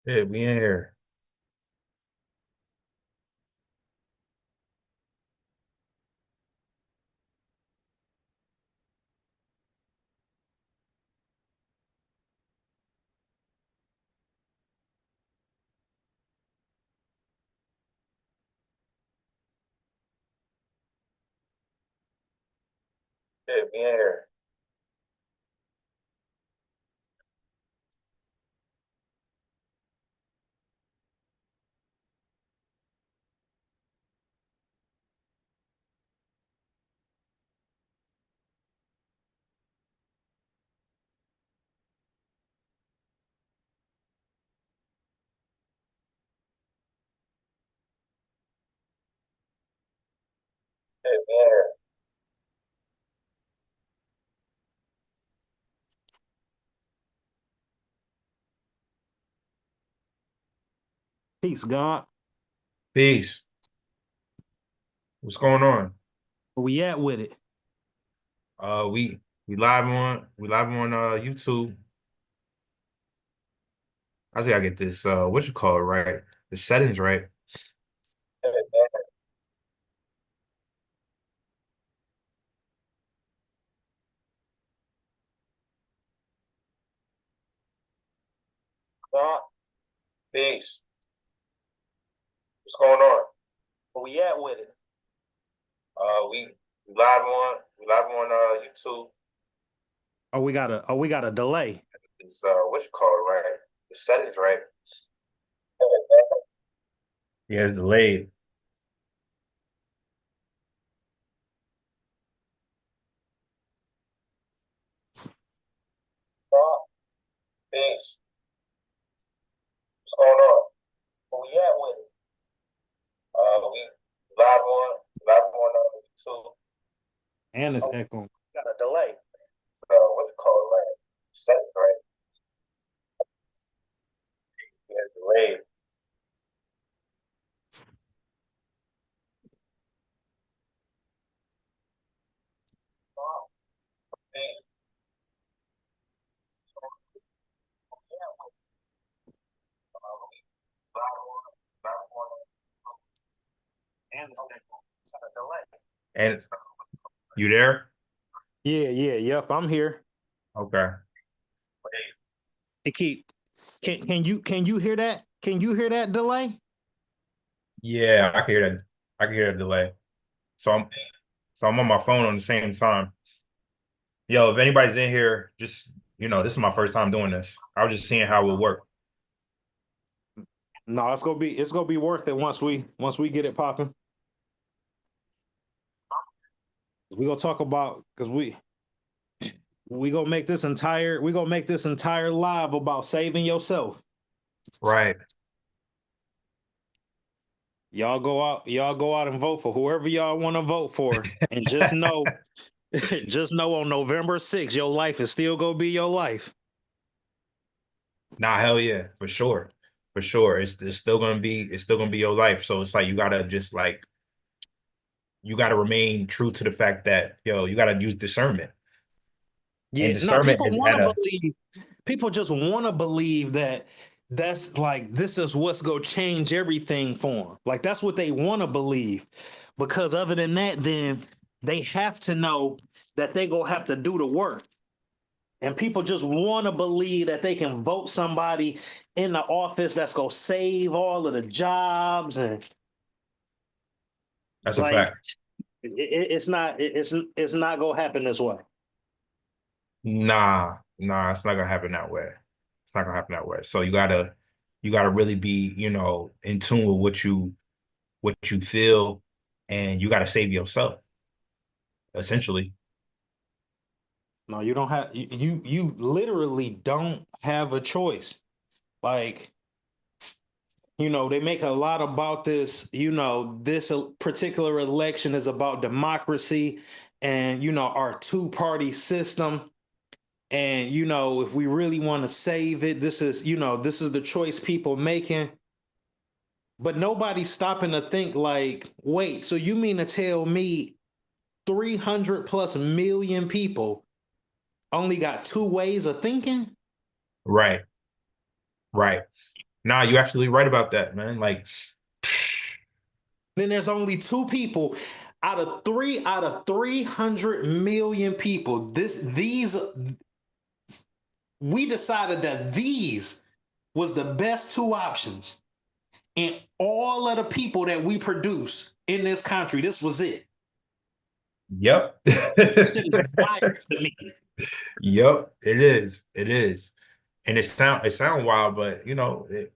Yeah, we in here. Yeah, we in here. Yeah, we in here. Peace, God. Peace. What's going on? Where we at with it? We live on YouTube. I think I get this what you call it right. The settings right. Yeah, yeah. Peace. What's going on? Where we at with it? We live on YouTube. Oh, we got a delay. It's what you call it right. The settings right. Yeah, it's delayed. Yeah, peace. What's going on? Where we at with it? We live on YouTube. And it's Oh, echoing. Got a delay. what you call it right? Settings right. Yeah, it's delayed. Oh, peace. And it's echoing. Got a delay. And you there? Yep. I'm here. Okay. It keep. Can you hear that? Can you hear that delay? Yeah, I can hear that. I can hear that delay. So I'm on my phone on the same time. Yo, if anybody's in here, just this is my first time doing this. I was just seeing how it would work. No, it's gonna be worth it once we get it popping. We gonna talk about because we gonna make this entire live about saving yourself. Right. Y'all go out and vote for whoever y'all want to vote for, and just know, just know on November 6th, your life is still gonna be your life. Nah, hell yeah, for sure. For sure. It's still gonna be your life. So it's like you gotta just like you gotta remain true to the fact that you gotta use discernment. And Yeah, no, discernment people is want at to a believe. People just want to believe that that's like this is what's gonna change everything for them. Like that's what they want to believe, because other than that, then they have to know that they gonna have to do the work. And people just want to believe that they can vote somebody in the office that's gonna save all of the jobs and that's a like fact. it's not gonna happen this way. Nah, it's not gonna happen that way. It's not gonna happen that way. So you gotta really be, in tune with what you feel, and you gotta save yourself, essentially. No, you don't have you literally don't have a choice. Like, they make a lot about this, this particular election is about democracy and our two-party system. And if we really want to save it, this is the choice people making. But nobody's stopping to think like, wait, so you mean to tell me 300 plus million people only got two ways of thinking? Right, right. Nah, you absolutely right about that, man. Like, Then there's only two people out of 300 million people. These we decided that these was the best two options. And all of the people that we produce in this country, this was it. yep. This shit is wild to me. Yep, it is. It is. And it sound wild, but Like this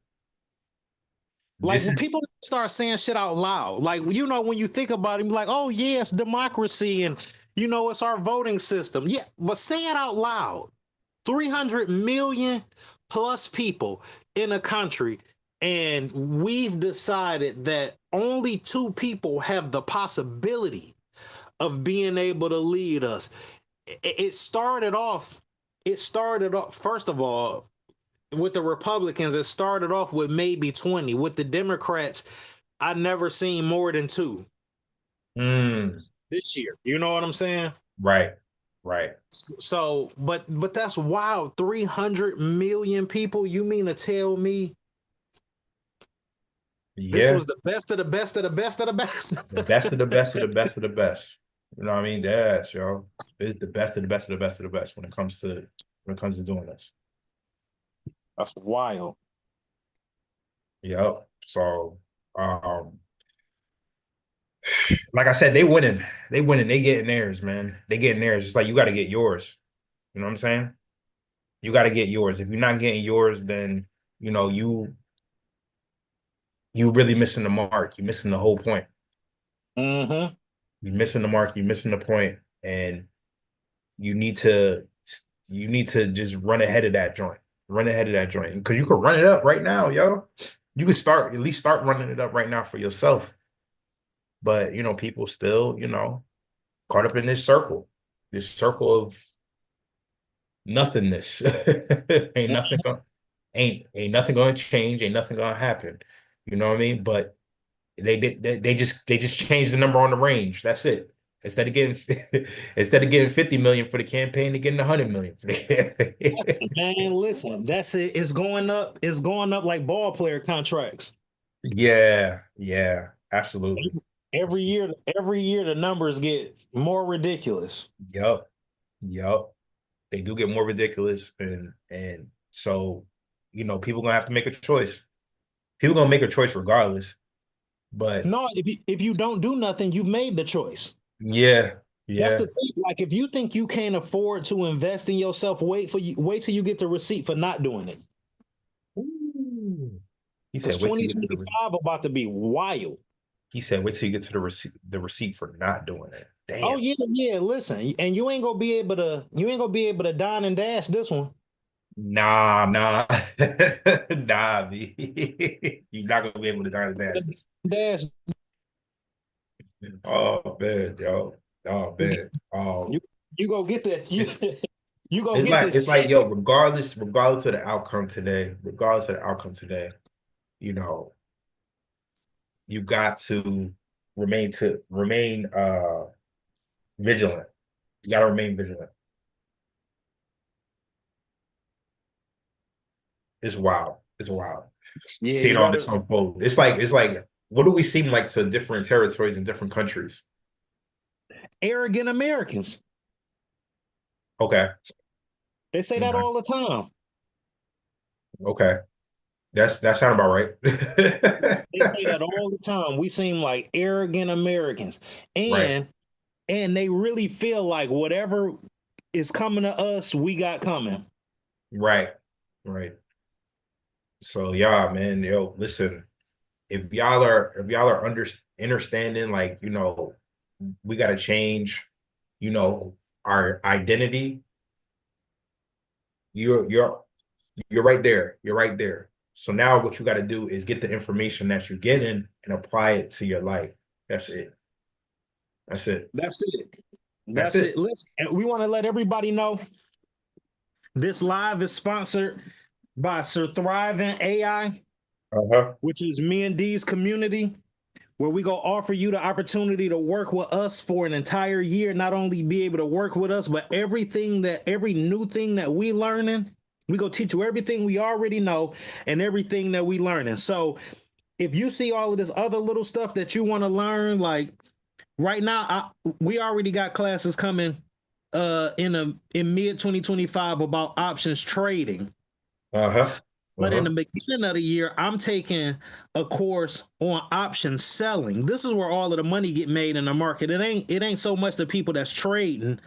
when is people start saying shit out loud, like when you think about it, like, oh yeah, it's democracy and it's our voting system. Yeah, but say it out loud. 300 million plus people in a country, and we've decided that only two people have the possibility of being able to lead us. It started off. It started off first of all with the Republicans. It started off with maybe 20. With the Democrats, I never seen more than two mm, this year. You know what I'm saying? right, right. So, but that's wild. 300 million people. You mean to tell me this Yeah. was the best of the best of the best of the The best of the best? best of the best of the best. You know what I mean? Yes, yo. It's the best of the best of the best of the best when it comes to doing this. That's wild. Yep. So like I said, they winning. They winning. They getting theirs, man. They getting theirs. It's like you got to get yours. You know what I'm saying? You got to get yours. If you're not getting yours, then you know you really missing the mark. You're missing the whole point. Mm-hmm. You're missing the mark. You're missing the point, and you need to you need to just run ahead of that joint. Run ahead of that joint because you can run it up right now, yo. You can at least start running it up right now for yourself. But people still, caught up in this circle of nothingness. ain't nothing going ain't nothing going to change. Ain't nothing going to happen. You know what I mean? But they just changed the number on the range. That's it. Instead of getting instead of getting 50 million for the campaign, they're getting 100 million for the campaign. Man, listen, that's it. It's going up. It's going up like ball player contracts. Yeah, yeah, absolutely. Every year, every year the numbers get more ridiculous. Yup, yup. They do get more ridiculous, and so people gonna have to make a choice. People gonna make a choice regardless. But No, if you don't do nothing, you've made the choice. yeah, That's yeah. the thing. Like if you think you can't afford to invest in yourself, wait till you get the receipt for not doing it. Ooh. He Because said, wait till you get to the 2025 about to be wild. he said, wait till you get to the receipt for not doing it. Oh Damn. yeah, yeah. Listen, and you ain't gonna be able to dine and dash this one. Nah, nah. Nah, B. You're not gonna be able to dine and dash this. Dash, Oh man, yo. Oh man. you you go get that. You go It's get like this it's like check. yo, regardless of the outcome today, you know, you got to remain vigilant. You gotta remain vigilant. It's wild. It's wild. Yeah, Seeing you all this gotta unfold. It's like what do we seem like to different territories and different countries? arrogant Americans. Okay. They say that Okay. all the time. Okay. That sound about right. They say that all the time. We seem like arrogant Americans. Right. And they really feel like whatever is coming to us, we got coming. Right. Right. So yeah, man, yo, listen, if y'all are understanding, like, we gotta change, our identity, you're you're right there. You're right there. So now what you got to do is get the information that you're getting and apply it to your life. That's it. That's it. That's it. That's That's it. it. Listen, we want to let everybody know this live is sponsored by Sir Thriving AI, Uh-huh. which is me and D's community, where we go offer you the opportunity to work with us for an entire year. Not only be able to work with us, but every new thing that we learning, We go teach you everything we already know and everything that we learning. So if you see all of this other little stuff that you want to learn, like right now, we already got classes coming in mid 2025 about options trading. Uh-huh. But in the Uh-huh. beginning of the year, I'm taking a course on option selling. This is where all of the money get made in the market. It ain't so much the people that's trading,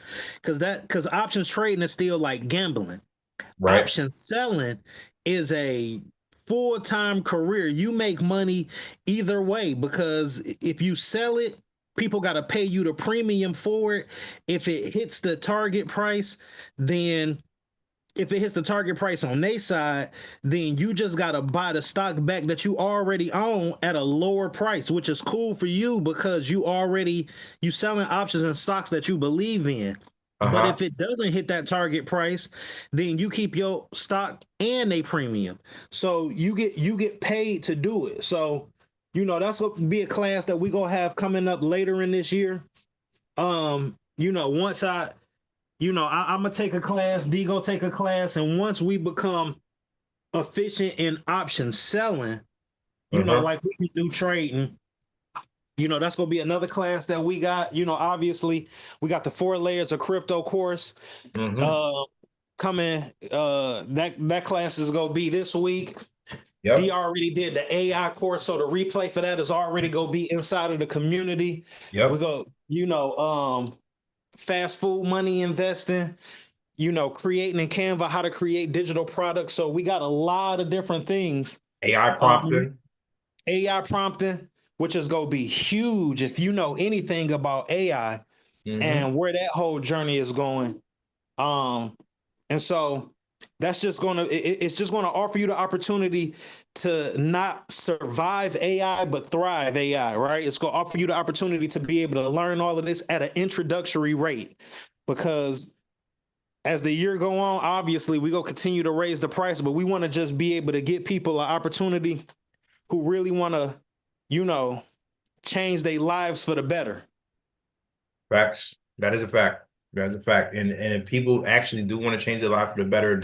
because options trading is still like gambling. Right. Option selling is a full-time career. You make money either way, because if you sell it, people got to pay you the premium for it. If it hits the target price, then if it hits the target price on their side, then you just gotta buy the stock back that you already own at a lower price, which is cool for you because you selling options and stocks that you believe in. But Uh-huh. if it doesn't hit that target price, then you keep your stock and a premium. So you get paid to do it. So that's what be a class that we gonna have coming up later in this year. Once I'm gonna take a class, D go take a class, and once we become efficient in option selling, Uh-huh. like we can do trading, that's gonna be another class that we got. Obviously, we got the 4 layers of crypto course Mm-hmm. uh coming. That class is gonna be this week. D Yep. already did the AI course, so the replay for that is already gonna be inside of the community. We Yep. go, fast food money investing, creating in Canva how to create digital products. So we got a lot of different things. AI Um, prompting. AI prompting, which is going to be huge if you know anything about AI Mm-hmm. and where that whole journey is going. Um, and so that's just it's just gonna offer you the opportunity to not survive AI but thrive AI, right? It's gonna offer you the opportunity to be able to learn all of this at an introductory rate, because as the year go on, obviously we go continue to raise the price, but we want to just be able to get people an opportunity who really want to, you know, change their lives for the better. Facts. That is a fact. That is a fact. And if people actually do want to change their life for the better,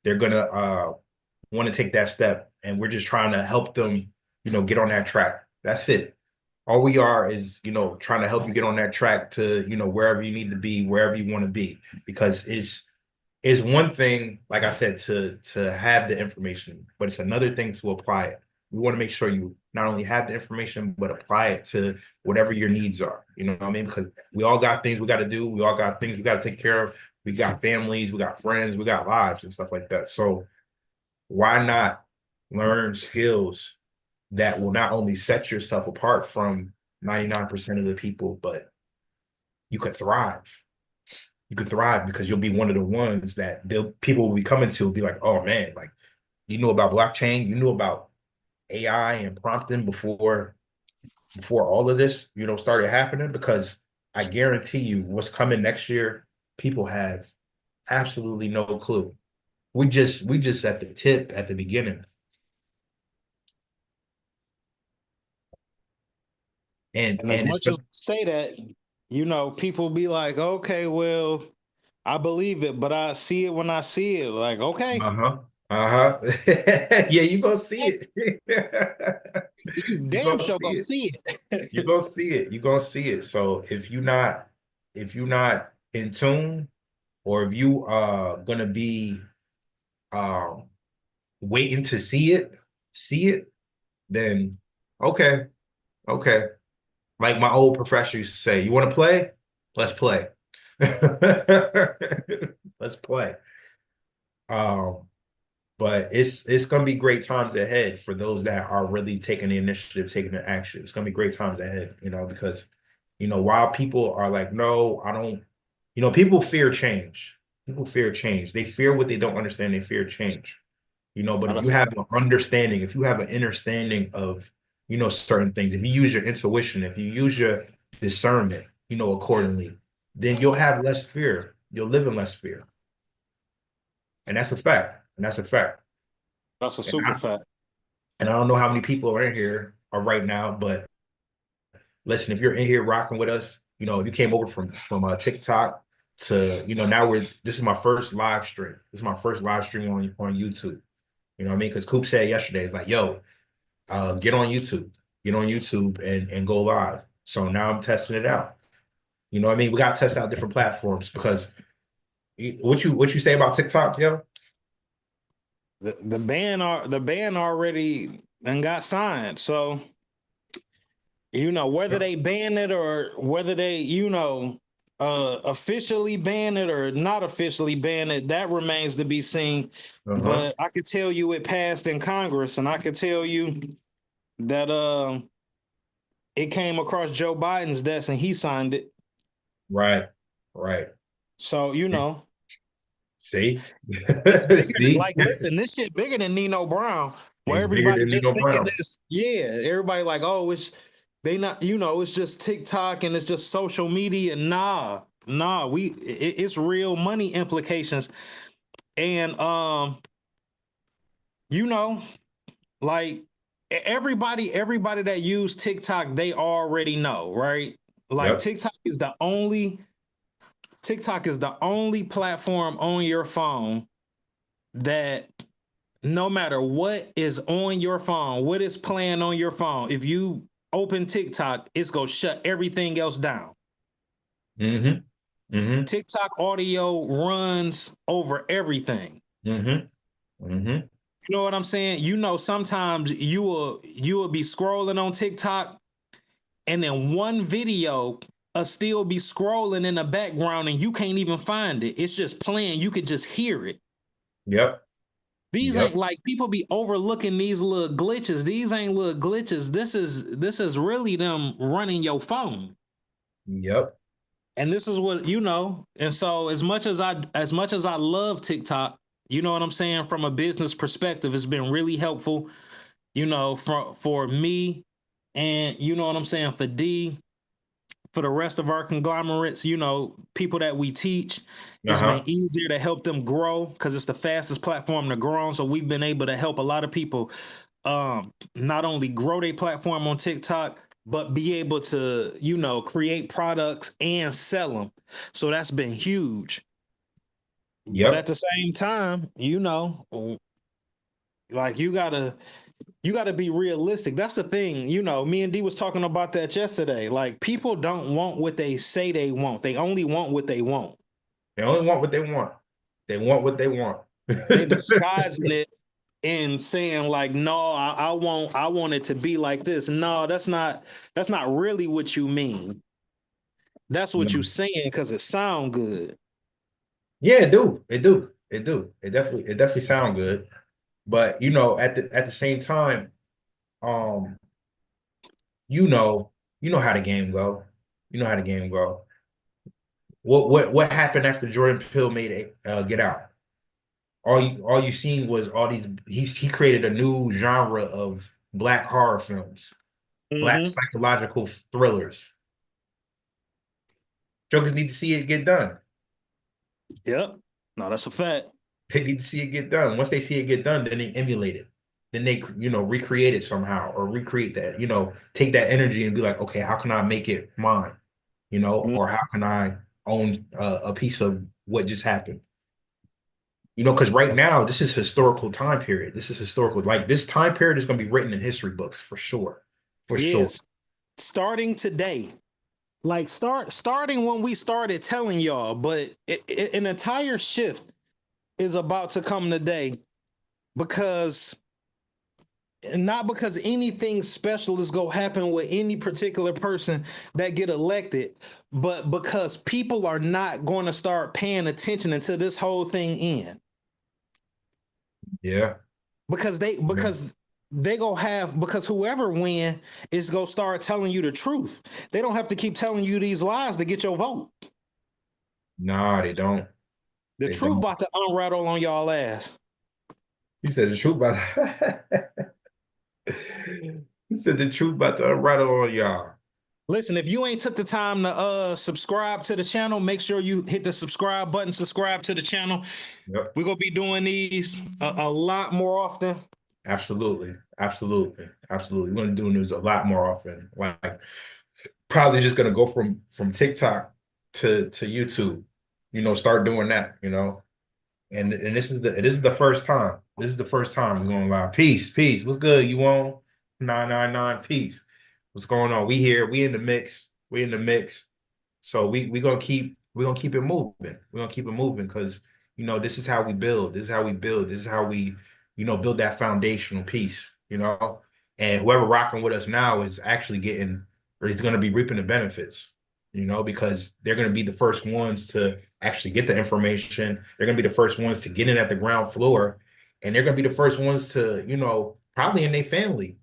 they're gonna want to take that step. And we're just trying to help them, get on that track. That's it. All we are is, trying to help you get on that track to, wherever you need to be, wherever you want to be. Because it's one thing, like I said, to have the information, but it's another thing to apply it. We want to make sure you not only have the information, but apply it to whatever your needs are. You know what I mean? Because we all got things we got to do. We all got things we got to take care of. We got families, we got friends, we got lives and stuff like that. So why not learn skills that will not only set yourself apart from 99% of the people, but you could thrive. You could thrive because you'll be one of the ones that people will be coming to be like, oh man, like you knew about blockchain, you knew about AI and prompting before all of this, started happening. Because I guarantee you, what's coming next year, people have absolutely no clue. We just at the tip at the beginning, And as and much as it's we say that, people be like, okay, well, I believe it, but I see it when I see it. Like, okay, uh-huh. Uh-huh. Yeah, you gonna see it. you You damn gonna sure see gonna it. see You're it. gonna see it. You're gonna see it. So if you're not in tune, or if you are gonna be um waiting to see it, then okay, okay. Like my old professor used to say, you want to play? Let's play. Let's play. Um, but it's gonna be great times ahead for those that are really taking the initiative, taking the action. It's gonna be great times ahead, because while people are like, no, I don't, people fear change. People fear change. They fear what they don't understand. They fear change. But No, if you that's have an understanding, if you have an understanding of, certain things, if you use your intuition, if you use your discernment, accordingly, then you'll have less fear. You'll live in less fear. And that's a fact. And that's a fact. that's a And super I, fact. and I don't know how many people are in here are right now, but listen, if you're in here rocking with us, if you came over from TikTok, to, now this is my first live stream. This is my first live stream on YouTube. You know what I mean? Because Coop said yesterday, it's like, yo, get on YouTube. Get on YouTube and go live. So now I'm testing it out. You know what I mean? We got to test out different platforms because what you say about TikTok, yo? The ban already and got signed. So whether they ban it or whether they officially ban it or not officially ban it, that remains to be seen. Uh-huh. But I could tell you it passed in Congress, and I could tell you that it came across Joe Biden's desk and he signed it. Right. Right. So See? it's bigger than, See? like, listen, this shit bigger than Nino Brown, where It's bigger everybody than just Nino thinking Brown. this, yeah, everybody like, oh, it's they not, it's just TikTok and it's just social media. Nah, it's real money implications. And you know, like everybody that use TikTok, they already know, right? Like Yep. TikTok is the only platform on your phone that no matter what is on your phone, what is playing on your phone, if you open TikTok, it's gonna shut everything else down. Mm-hmm. Mm-hmm. TikTok audio runs over everything. Mm-hmm. Mm-hmm. You know what I'm saying? Sometimes you will be scrolling on TikTok and then one video will still be scrolling in the background and you can't even find it. It's just playing. You could just hear it. Yep. These Yep. ain't like people be overlooking these little glitches. These ain't little glitches. This is really them running your phone. Yep. And this is what and so as much as I love TikTok, you know what I'm saying, from a business perspective, it's been really helpful, for me, and you know what I'm saying, for D, for the rest of our conglomerates, people that we teach. It's been Uh-huh. easier to help them grow because it's the fastest platform to grow on. So we've been able to help a lot of people not only grow their platform on TikTok, but be able to, create products and sell them. So that's been huge. But at Yep. the same time, like you gotta be realistic. That's the thing. Me and D was talking about that yesterday. Like, people don't want what they say they want. They only want what they want. They only want what they want. They want what they want. They disguising it and saying like, no, I want it to be like this. No, that's not really what you mean. That's what you saying because it sound good. Yeah, it do. It do. It do. It definitely sound good. But at the same time, um, you know, you know how the game go. You know how the game go. What happened after Jordan Peele made it Get Out? All you seen was all these. He created a new genre of black horror films, black Mm-hmm. psychological thrillers. Jokers need to see it get done. Yep. No, that's a fact. They need to see it get done. Once they see it get done, then they emulate it. Then they, recreate it somehow or recreate that, take that energy and be like, okay, how can I make it mine? Or how can I own a piece of what just happened? Because right now, this is historical time period. This is historical. Like, this time period is going to be written in history books for sure. For sure. Yes. Starting today. Like, starting when we started telling y'all, but an entire shift is about to come today, because not because anything special is going to happen with any particular person that get elected, but because people are not going to start paying attention until this whole thing ends. Yeah. Because they Yeah. because they gonna have because whoever win is gonna start telling you the truth. They don't have to keep telling you these lies to get your vote. Nah, they don't. The They truth don't. about to unrattle on y'all ass. He said the truth about he said the truth about to rattle on y'all. Listen, if you ain't took the time to subscribe to the channel, make sure you hit the subscribe button, subscribe to the channel. Yep. We're gonna be doing these a lot more often. Absolutely. Absolutely. Absolutely. We're gonna do news a lot more often. Like, probably just gonna go from TikTok to YouTube. start doing that, and this is the first time. This is the first time we're gonna lie. Peace, peace. What's good? You on 999 peace. What's going on? We here, we in the mix. We in the mix. So we're gonna keep it moving. We're gonna keep it moving because this is how we build. This is how we build. This is how we, build that foundational piece. And whoever rocking with us now is actually getting or is gonna be reaping the benefits, because they're gonna be the first ones to actually get the information. They're gonna be the first ones to get in at the ground floor, and they're gonna be the first ones to, probably in their family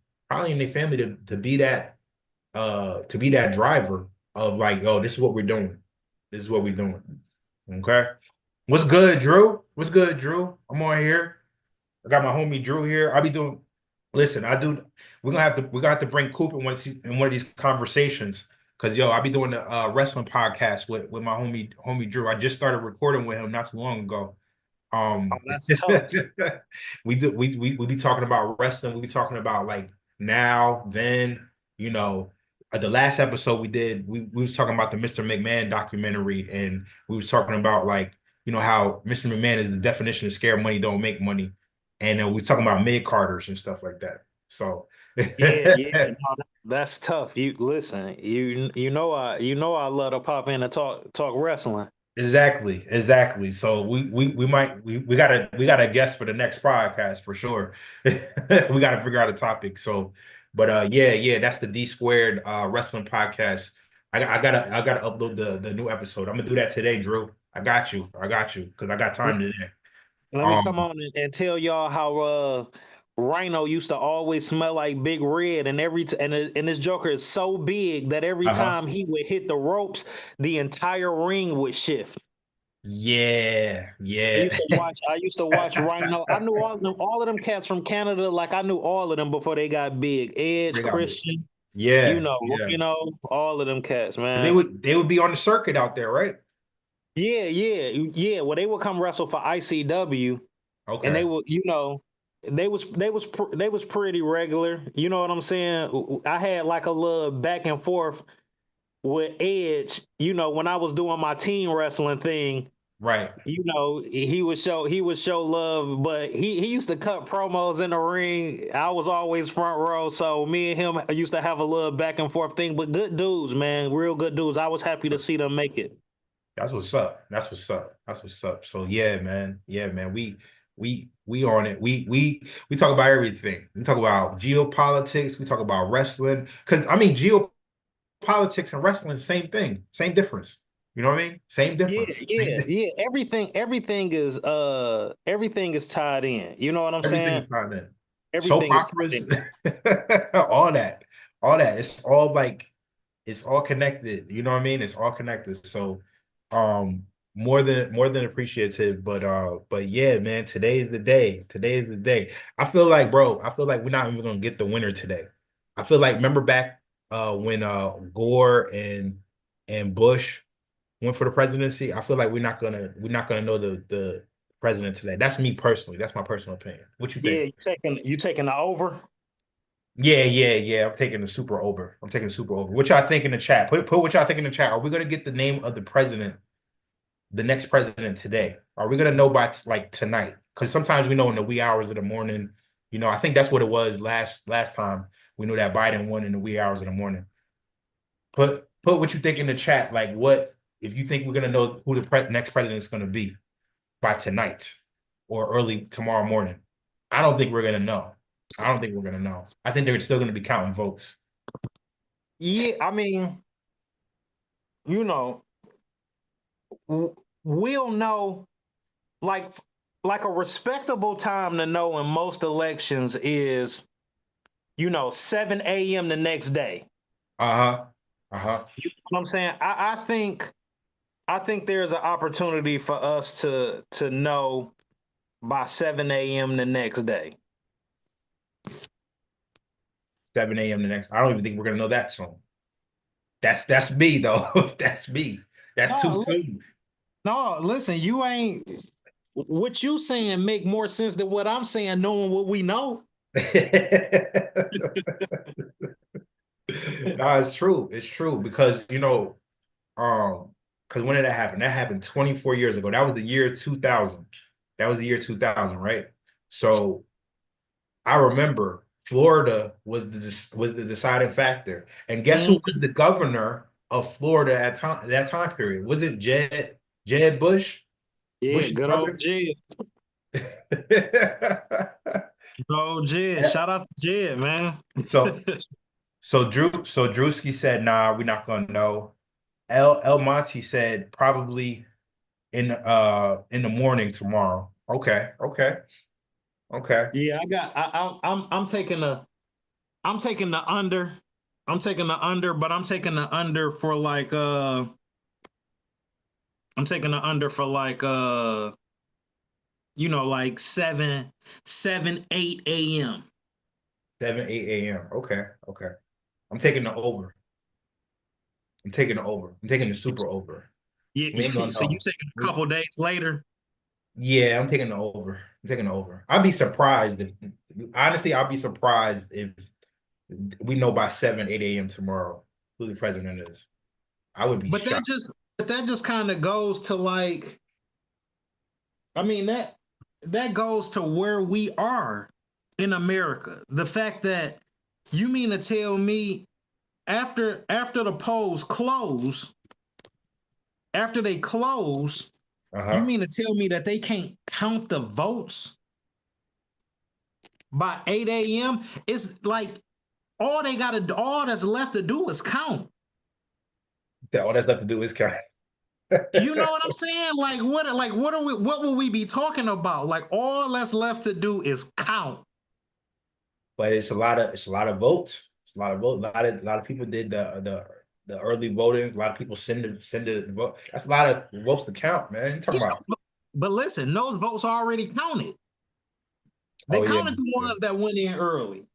to be that driver of like, oh, this is what we're doing. This is what we're doing. Okay. What's good, Drew? What's good, Drew? I'm on here. I got my homie Drew here. I'll be doing. Listen, I do. We're gonna have to bring Coop in one of these conversations because I'll be doing the wrestling podcast with my homie Drew. I just started recording with him not too long ago. Oh, Um, that's tough. we be talking about wrestling. We be talking about like now, then, you know, the last episode we did, we was talking about the Mr. McMahon documentary, and we was talking about like, how Mr. McMahon is the definition of scare money, don't make money. And we was talking about mid Carters and stuff like that. So Yeah, yeah, no, that's tough. You listen, you know I love to pop in and talk wrestling. exactly, exactly. So we got a guest for the next podcast for sure. We got to figure out a topic. So, but yeah, yeah, that's the D squared wrestling podcast. I gotta upload the new episode. I'm gonna do that today, Drew. I got you, because I got time today. Let me come Um, on and tell y'all how Rhino used to always smell like Big Red, and and this Joker is so big that every uh-huh. time he would hit the ropes, the entire ring would shift. Yeah, yeah. I used to watch Rhino. I knew all of them cats from Canada, like I knew all of them before they got big. Edge, They got me. Christian, Yeah, yeah. all of them cats, They man. would they would be on the circuit out there, right? Yeah, yeah, yeah. Well, they would come wrestle for ICW, and they Okay. would, they was pretty regular. You know what I'm saying? I had like a little back and forth with Edge. When I was doing my team wrestling thing. Right. He would show love, but he used to cut promos in the ring. I was always front row, so me and him used to have a little back and forth thing. But good dudes, man, real good dudes. I was happy to see them make it. That's what's up. That's what's up. That's what's up. So yeah, man. Yeah, man. We on it. We talk about everything. We talk about geopolitics. We talk about wrestling. Because I mean, geopolitics and wrestling, same thing, same difference. You know what I mean? Same Yeah, difference. yeah, yeah. Everything is tied in. You know what I'm Everything saying? is tied in. Soap Everything is tied operas, in. all that, all that. It's all connected. You know what I mean? It's all connected. So, um, more than appreciative. But yeah, man, today is the day. Today is the day. I feel like, bro, I feel like we're not even gonna get the winner today. I feel like remember back when Gore and Bush went for the presidency. I feel like we're not gonna know the president today. That's me personally. That's my personal opinion. What you Yeah, think? you taking the over. Yeah, yeah, yeah. I'm taking the super over. I'm taking the super over. What y'all think in the chat? Put what y'all think in the chat. Are we gonna get the name of the president, the next president today? Are we gonna know by like tonight? Because sometimes we know in the wee hours of the morning. I think that's what it was last time. We knew that Biden won in the wee hours of the morning. Put what you think in the chat. Like, what if you think we're gonna know who the next president is gonna be by tonight or early tomorrow morning? I don't think we're gonna know. I don't think we're gonna know. I think they're still gonna be counting votes. Yeah, I mean, you know, we'll know like like a respectable time to know in most elections is 7 a.m. the next day. Uh-huh. Uh-huh. You know what I'm saying? I think there's an opportunity for us to know by 7 a.m. the next day. 7 a.m. the next. I don't even think we're gonna know that soon. That's me though. That's me. That's too No, soon. no, listen, you ain't what you saying make more sense than what I'm saying, knowing what we know. No, it's true. It's true because um, because when did that happen? That happened 24 years ago. That was the year 2000. That was the year 2000, right? So I remember Florida was the deciding factor. And guess who Mhm. was the governor of Florida at that time period? Was it Jeb Bush? Yeah, Bush's good old brother? Jed. Good old Jed. Shout out to Jed, man. So so Drewski said, nah, we're not gonna know. El Monte said probably in the morning tomorrow. Okay, okay, okay. Yeah, I'm taking the under. I'm taking the under, but I'm taking the under for like I'm taking the under for like like 8 a.m. 7, 8 a.m. Okay, okay. I'm taking the over. I'm taking the over. I'm taking the super over. Yeah, We ain't gonna so you know. taking a couple days later? Yeah, I'm taking the over. I'm taking the over. I'd be surprised if honestly, I'll be surprised if we know by 7, 8 a.m. tomorrow who the president is. I would be But that shocked. just but that just kind of goes to like I mean that goes to where we are in America. The fact that you mean to tell me after the polls close, after they close, you Uh-huh. mean to tell me that they can't count the votes by 8 a.m.? It's like all that's left to do is count. That all that's left to do is count. You know what I'm saying? What will we be talking about? Like all that's left to do is count. But it's a lot of votes. It's a lot of votes. A lot of people did the early voting. A lot of people send the vote. That's a lot of votes to count, man. You Yeah, talking about? but listen, those votes are already counted. They Oh yeah, counted the yeah. ones that went in early.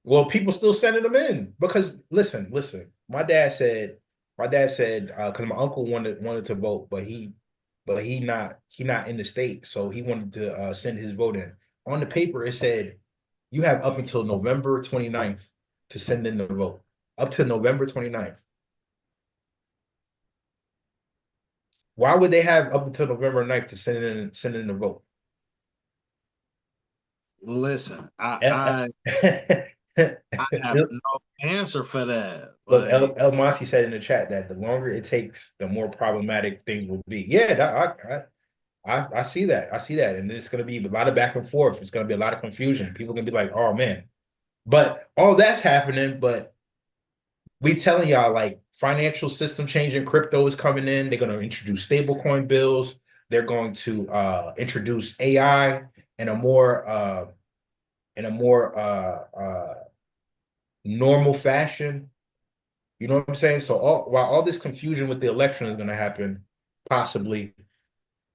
Well, people still sending them in because listen. My dad said because my uncle wanted to vote, but he not in the state, so he wanted to send his vote in. On the paper, it said you have up until November 29th to send in the vote. Up to November 29th. Why would they have up until November 9th to send in the vote? Listen, El, I have no answer for that. Look, Like, El Monty said in the chat that the longer it takes, the more problematic things will be. Yeah, I see that. I see that. And it's going to be a lot of back and forth. It's going to be a lot of confusion. People are going to be like, oh, man. But all that's happening. But we telling y'all, like, financial system changing, crypto is coming in. They're going to introduce stablecoin bills. They're going to introduce AI in a more in a more normal fashion. You know what I'm saying? So while all this confusion with the election is going to happen, possibly,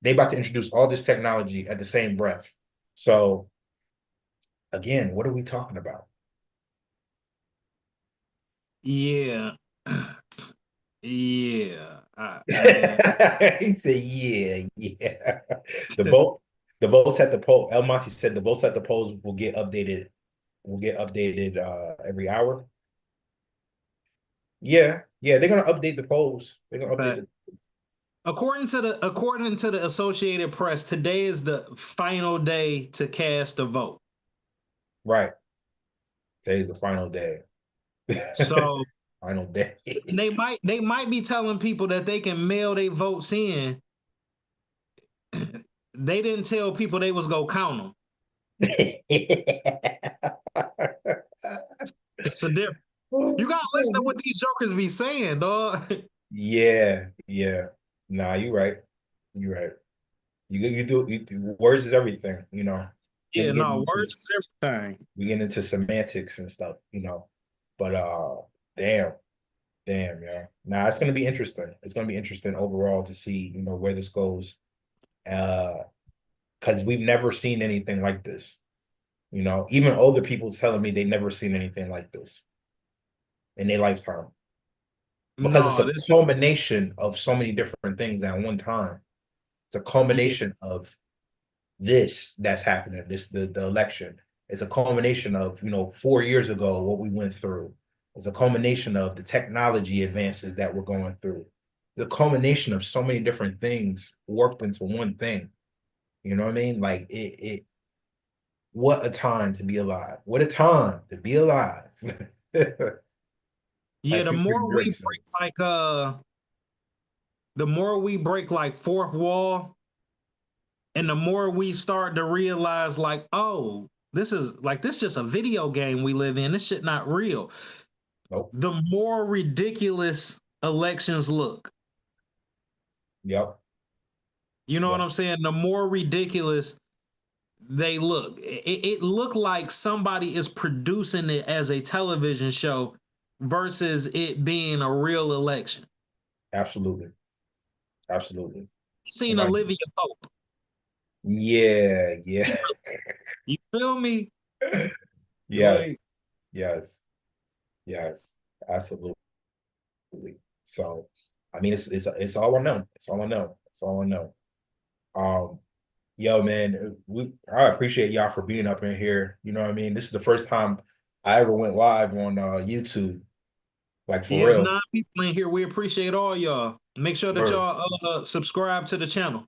they about to introduce all this technology at the same breath. So again, what are we talking about? yeah, yeah, man. He said, "Yeah, yeah." The vote, the votes at the poll. El Monte said the votes at the polls will get updated. Will get updated every hour. Yeah, yeah, they're gonna update the polls. They're gonna update But the according to the Associated Press, today is the final day to cast a vote. right. Today's the final day. So Final day. they might be telling people that they can mail their votes in. They didn't tell people they was gonna count them. It's a different. You gotta listen to what these jokers be saying, dog. Yeah, yeah. Nah, you right. You right. Words is everything, you know. Then Yeah, no, words is everything. we get into semantics and stuff, you know. But damn, damn, yeah. Nah, it's gonna be interesting. It's gonna be interesting overall to see, you know, where this goes. Uh, because we've never seen anything like this. You know, even older people telling me they never seen anything like this in their lifetime. Because it's No, a this culmination of so many different things at one time. It's a yeah, culmination of this that's happening, the election. It's a culmination of, you know, 4 years ago, what we went through. It's a culmination of the technology advances that we're going through. the culmination of so many different things warped into one thing. You know what I mean? Like it what a time to be alive. What a time to be alive. Yeah, Like the Future more we Grayson. break the more we break like fourth wall, and the more we start to realize like, oh, this just a video game we live in. This shit not real. Nope. The more ridiculous elections look. Yep. You know what Yep. I'm saying? The more ridiculous they look. It looked like somebody is producing it as a television show versus it being a real election. Absolutely. Absolutely. Seen Somebody. Olivia Pope. Yeah, yeah. You feel me? Yes, Like, yes, yes. Absolutely. So, I mean, it's all I know. It's all I know. It's all I know. Um, yo, man, I appreciate y'all for being up in here. You know what I mean? This is the first time I ever went live on YouTube, like for yeah, it's real. 9 people in here. We appreciate all y'all. Make sure that Word. y'all subscribe to the channel.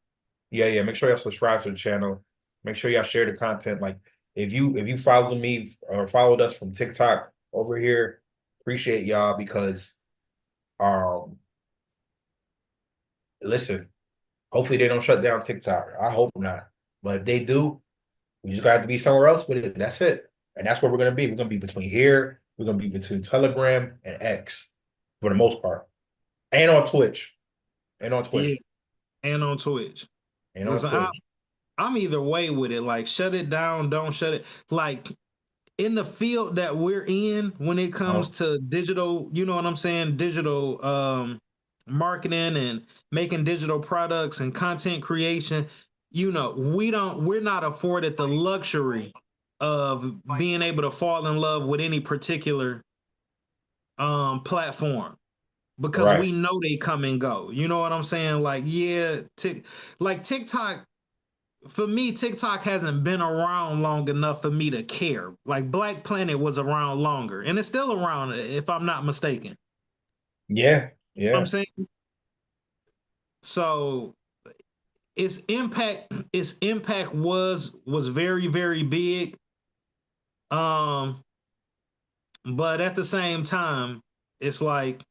Yeah, yeah. Make sure y'all subscribe to the channel. Make sure y'all share the content. Like if you followed me or followed us from TikTok over here, appreciate y'all because um listen, hopefully they don't shut down TikTok. I hope not. But if they do, we just gotta have to be somewhere else with it. That's it. And that's where we're gonna be. We're gonna be between here, we're gonna be between Telegram and X for the most part. And on Twitch. And on Yeah, Twitch. and on Twitch. And on Listen, Twitch. I'm either way with it. Like, shut it down, don't shut it. Like, in the field that we're in when it comes Oh, to digital, you know what I'm saying? Digital marketing and making digital products and content creation, we're not afforded the luxury of being able to fall in love with any particular platform because right. we know they come and go. You know what I'm saying? Like, yeah, like TikTok, for me, TikTok hasn't been around long enough for me to care. Like Black Planet was around longer, and it's still around, if I'm not mistaken. Yeah, I'm yeah. saying so. Its impact was very very big. Um, but at the same time, it's like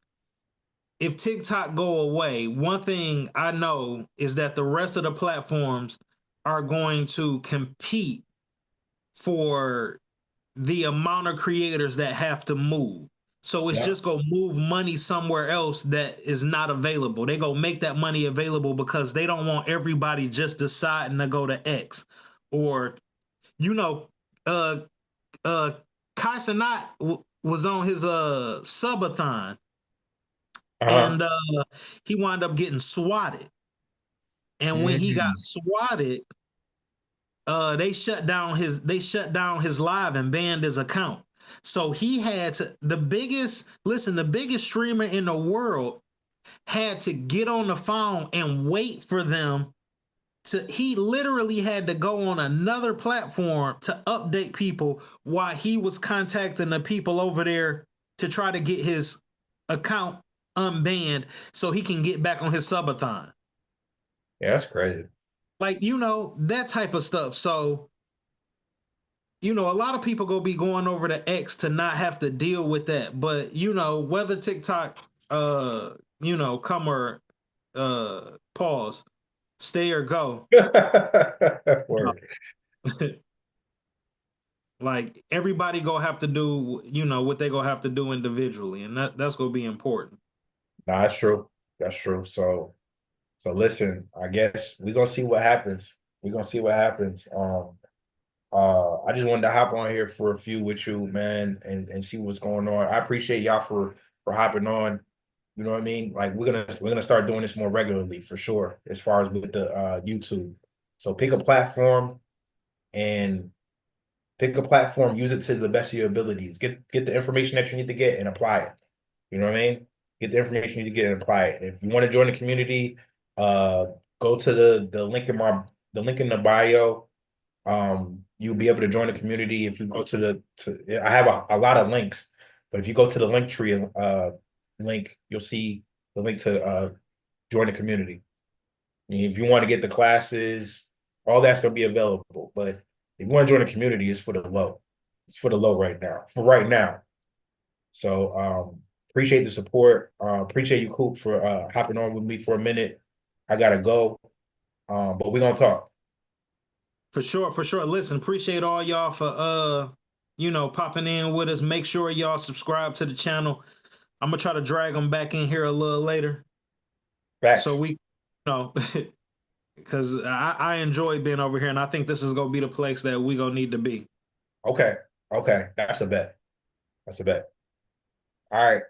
if TikTok go away, one thing I know is that the rest of the platforms are going to compete for the amount of creators that have to move. So it's Yeah. just gonna move money somewhere else that is not available. They gonna make that money available because they don't want everybody just deciding to go to X. Or, you know, uh uh Kai Cenat was on his subathon, Uh-huh. and he wound up getting swatted. And when he got Mm. swatted, they shut down his live and banned his account. So he had to the biggest streamer in the world had to get on the phone and wait for them to he literally had to go on another platform to update people while he was contacting the people over there to try to get his account unbanned so he can get back on his subathon. Yeah, that's crazy. Like, that type of stuff. So a lot of people go be going over to X to not have to deal with that. But whether TikTok, come or pause, stay or go, Word. like everybody gonna have to do, what they gonna have to do individually, and that's gonna be important. Nah, that's true. That's true. So listen, I guess we're gonna see what happens. We're gonna see what happens. I just wanted to hop on here for a few with you, man, and see what's going on. I appreciate y'all for hopping on. You know what I mean? Like we're gonna start doing this more regularly for sure, as far as with the YouTube. So and pick a platform, use it to the best of your abilities. Get the information that you need to get and apply it. You know what I mean? Get the information you need to get and apply it. If you want to join the community, uh, go to the link in the link in the bio. You'll be able to join the community if you go I have a lot of links, but if you go to the link tree link, you'll see the link to join the community. I mean, if you want to get the classes, all that's going to be available. But if you want to join the community, it's for the low. It's for the low right now. For right now. So appreciate the support. Appreciate you, Coop, for hopping on with me for a minute. I gotta go. But we're gonna talk. For sure, for sure. Listen, appreciate all y'all for popping in with us. Make sure y'all subscribe to the channel. I'm gonna try to drag them back in here a little later. So Facts. we because I enjoy being over here, and I think this is gonna be the place that we gonna need to be. Okay. Okay. That's a bet. That's a bet. All right.